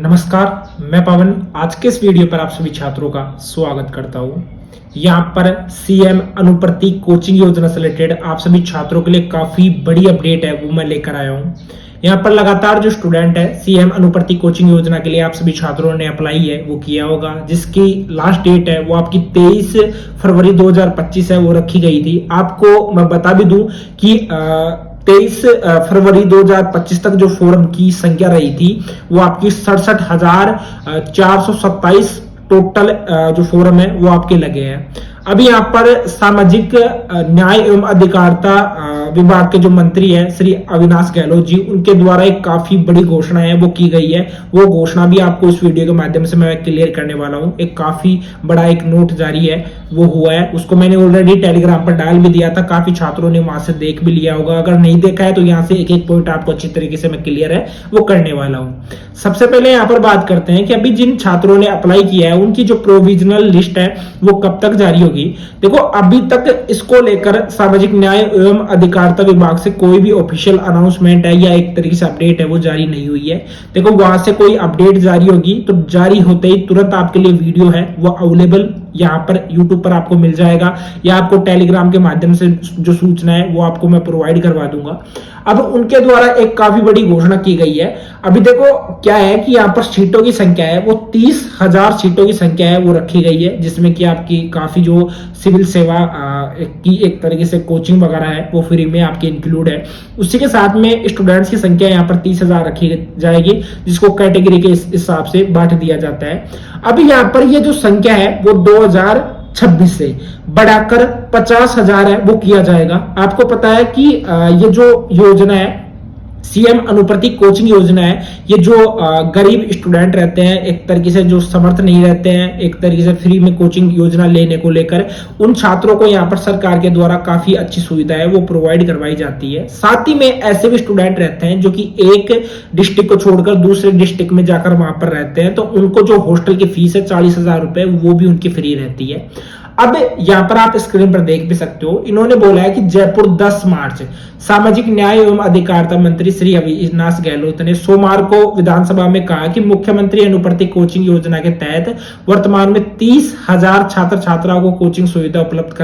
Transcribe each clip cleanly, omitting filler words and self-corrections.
नमस्कार, मैं पवन आज के इस वीडियो पर आप सभी छात्रों का स्वागत करता हूं। यहाँ पर सीएम अनुप्रति कोचिंग योजना से रिलेटेड आप सभी छात्रों के लिए काफी बड़ी अपडेट है, वो मैं लेकर आया हूँ। यहाँ पर लगातार जो स्टूडेंट है सीएम अनुप्रति कोचिंग योजना के लिए आप सभी छात्रों ने अप्लाई है वो किया होगा, जिसकी लास्ट डेट है वो आपकी 23 फरवरी 2025 है, वो रखी गई थी। आपको मैं बता भी दूं कि 23 फरवरी 2025 तक जो फॉर्म की संख्या रही थी वो आपकी 67,427 टोटल जो फॉर्म है वो आपके लगे हैं। अभी यहाँ पर सामाजिक न्याय एवं अधिकारिता विभाग के जो मंत्री हैं श्री अविनाश गहलोत जी, उनके द्वारा एक काफी बड़ी घोषणा है वो की गई है। वो घोषणा भी आपको इस वीडियो के माध्यम से मैं क्लियर करने वाला हूँ। एक काफी बड़ा एक नोट जारी है वो हुआ है, उसको मैंने ऑलरेडी टेलीग्राम पर डाल भी दिया था। काफी छात्रों ने वहां से देख भी लिया होगा। अगर नहीं देखा है तो यहाँ से एक एक पॉइंट आपको अच्छी तरीके से मैं क्लियर है वो करने वाला हूँ। सबसे पहले यहाँ पर बात करते हैं कि अभी जिन छात्रों ने अप्लाई किया है उनकी जो प्रोविजनल लिस्ट है वो कब तक जारी होगी। देखो, अभी तक इसको लेकर सामाजिक न्याय एवं अधिकारिता विभाग से कोई भी ऑफिशियल अनाउंसमेंट है या एक तरीके से अपडेट है वो जारी नहीं हुई है। देखो, वहां से कोई अपडेट जारी होगी तो जारी होते ही तुरंत आपके लिए वीडियो है वो अवेलेबल यहाँ पर YouTube पर आपको मिल जाएगा, या आपको टेलीग्राम के माध्यम से जो सूचना है वो आपको मैं प्रोवाइड करवा दूंगा। अब उनके द्वारा एक काफी बड़ी घोषणा की गई है। अभी देखो क्या है कि यहाँ पर सीटों की संख्या है वो 30,000 सीटों की संख्या है वो रखी गई है, जिसमें कि आपकी काफी जो सिविल सेवा की एक तरीके से कोचिंग वगैरह है वो फ्री में आपके इंक्लूड है। उसी के साथ में स्टूडेंट्स की संख्या यहाँ पर 30,000 रखी जाएगी, जिसको कैटेगरी के हिसाब से बांट दिया जाता है। अभी यहाँ पर ये जो संख्या है वो 2026 से बढ़ाकर 50,000 है वो किया जाएगा। आपको पता है कि ये जो योजना है सीएम अनुप्रति कोचिंग योजना है, ये जो गरीब स्टूडेंट रहते हैं, एक तरीके से जो समर्थ नहीं रहते हैं एक तरीके से फ्री में कोचिंग योजना लेने को लेकर, उन छात्रों को यहाँ पर सरकार के द्वारा काफी अच्छी सुविधा है वो प्रोवाइड करवाई जाती है। साथ ही में ऐसे भी स्टूडेंट रहते हैं जो कि एक डिस्ट्रिक्ट को छोड़कर दूसरे डिस्ट्रिक्ट में जाकर वहां पर रहते हैं, तो उनको जो हॉस्टल की फीस है 40,000 रुपए वो भी उनकी फ्री रहती है। अब यहाँ पर आप स्क्रीन पर देख भी सकते हो, इन्होंने बोला है कि जयपुर 10 मार्च सामाजिक न्याय एवं अधिकारिता मंत्री श्री अविनाश गहलोत ने सोमवार को विधानसभा में कहा कि मुख्यमंत्री अनुप्रति कोचिंग योजना के तहत वर्तमान में 30,000 छात्र छात्राओं को कोचिंग सुविधा उपलब्ध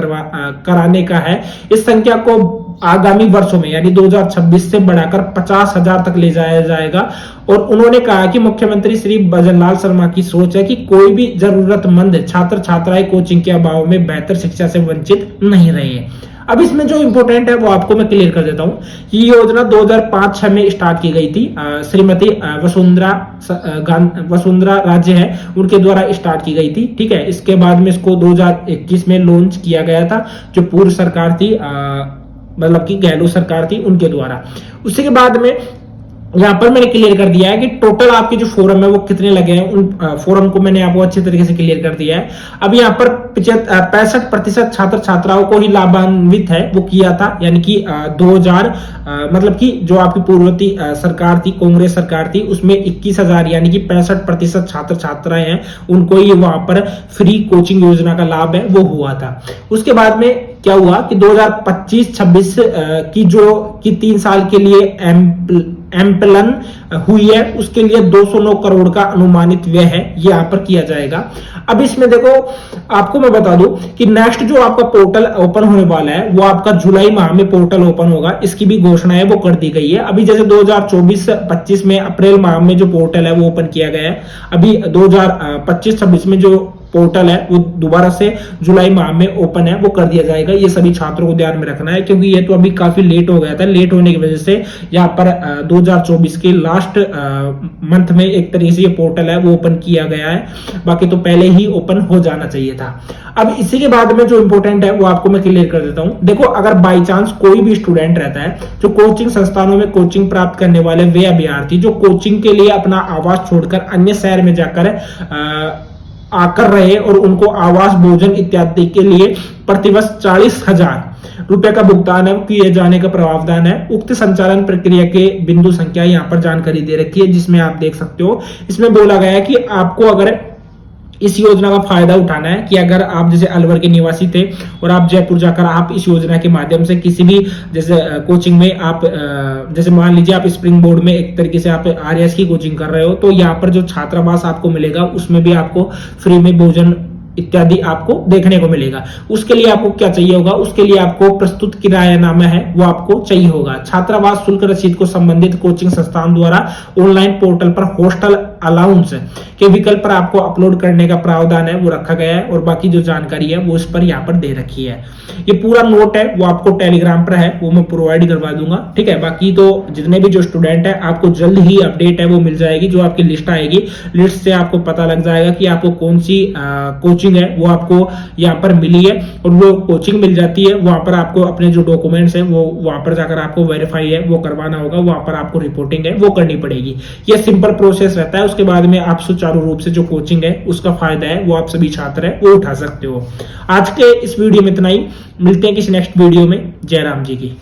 कराने का है। इस संख्या को आगामी वर्षों में यानी 2026 से बढ़ाकर 50,000 तक ले जाया जाएगा। और उन्होंने कहा कि मुख्यमंत्री श्री भजनलाल शर्मा की सोच है कि कोई भी जरूरतमंद छात्र छात्राएं कोचिंग के अभाव में बेहतर शिक्षा से वंचित नहीं रहे। अब इसमें जो इंपॉर्टेंट है वो आपको मैं क्लियर कर देता हूं। ये योजना 2005-6 में स्टार्ट की गई थी। श्रीमती वसुंधरा राजे है उनके द्वारा स्टार्ट की गई थी, ठीक है। इसके बाद में इसको 2021 में लॉन्च किया गया था, जो पूर्व सरकार थी मतलब कि गहलोत सरकार थी उनके द्वारा। उसी के बाद में यहाँ पर मैंने क्लियर कर दिया है कि टोटल आपके जो फोरम है वो कितने लगे हैं, उन फोरम को मैंने आपको अच्छे तरीके से क्लियर कर दिया है। अब यहाँ पर 65% छात्र छात्राओं को ही लाभान्वित है वो किया था, यानी कि 2000 मतलब कि जो आपकी पूर्ववर्ती सरकार थी, कांग्रेस सरकार थी, उसमें 21,000 यानी कि 65% छात्र छात्राएं हैं उनको ही वहां पर फ्री कोचिंग योजना का लाभ है वो हुआ था। उसके बाद में क्या हुआ कि 2025-26 की जो कि 3 साल के लिए एम्पलन हुई है उसके लिए 209 करोड़ का अनुमानित व्यय है ये यहाँ पर किया जाएगा। अब इसमें देखो आपको मैं बता दूं कि नेक्स्ट जो आपका पोर्टल ओपन होने वाला है वो आपका जुलाई माह में पोर्टल ओपन होगा, इसकी भी घोषणा है वो कर दी गई है। अभी जैसे 2024-25 में अप्रैल माह में जो पोर्टल है वो ओपन किया गया है, अभी 2025-26 में जो पोर्टल है वो दोबारा से जुलाई माह में ओपन है वो कर दिया जाएगा। ये सभी छात्रों को ध्यान में रखना है, क्योंकि ये तो अभी काफी लेट हो गया था। लेट होने की वजह से यहाँ पर 2024 के लास्ट मंथ में एक तरीके से ये पोर्टल है वो ओपन किया गया है, बाकी तो पहले ही ओपन हो जाना चाहिए था। अब इसी के बाद में जो इंपॉर्टेंट है वो आपको मैं क्लियर कर देता हूं। देखो, अगर बाई चांस कोई भी स्टूडेंट रहता है जो कोचिंग संस्थानों में कोचिंग प्राप्त करने वाले वे अभ्यर्थी जो कोचिंग के लिए अपना आवास छोड़कर अन्य शहर में जाकर आकर रहे और उनको आवास भोजन इत्यादि के लिए प्रतिवर्ष 40,000 रुपए का भुगतान है किए जाने का प्रावधान है। उक्त संचालन प्रक्रिया के बिंदु संख्या यहाँ पर जानकारी दे रखी है, जिसमें आप देख सकते हो। इसमें बोला गया है कि आपको अगर इस योजना का फायदा उठाना है कि अगर आप जैसे अलवर के निवासी थे और आप जयपुर जाकर आप इस योजना के माध्यम से किसी भी जैसे कोचिंग में आप जैसे मान लीजिए आप स्प्रिंग बोर्ड में एक तरीके से आप आरएस की कोचिंग कर रहे हो, तो यहाँ पर जो छात्रावास आपको मिलेगा उसमें भी आपको फ्री में भोजन इत्यादि आपको देखने को मिलेगा। उसके लिए आपको क्या चाहिए होगा, उसके लिए आपको प्रस्तुत किरायानामा है वो आपको चाहिए होगा। छात्रावास शुल्क रसीद को संबंधित कोचिंग संस्थान द्वारा ऑनलाइन पोर्टल पर हॉस्टल अलाउंस के विकल्प पर आपको अपलोड करने का प्रावधान है वो रखा गया है, और बाकी जो जानकारी है वो इस पर यहाँ पर दे रखी है। ये पूरा नोट है वो आपको टेलीग्राम पर है, वो मैं प्रोवाइड करवा दूंगा, ठीक है। बाकी तो जितने भी जो स्टूडेंट है आपको जल्द ही अपडेट है वो मिल जाएगी, जो आपकी लिस्ट आएगी, लिस्ट से आपको पता लग जाएगा कि आपको कौन सी कोचिंग है वो आपको यहाँ पर मिली है। और वो कोचिंग मिल जाती है, वहां पर आपको अपने जो डॉक्यूमेंट्स है वो वहां पर जाकर आपको वेरीफाई है वो करवाना होगा, वहां पर आपको रिपोर्टिंग है वो करनी पड़ेगी। ये सिंपल प्रोसेस रहता है। उसके बाद में आप सुचारू रूप से जो कोचिंग है उसका फायदा है वो आप सभी छात्र है वो उठा सकते हो। आज के इस वीडियो में इतना ही, मिलते हैं किसी नेक्स्ट वीडियो में। जय राम जी की।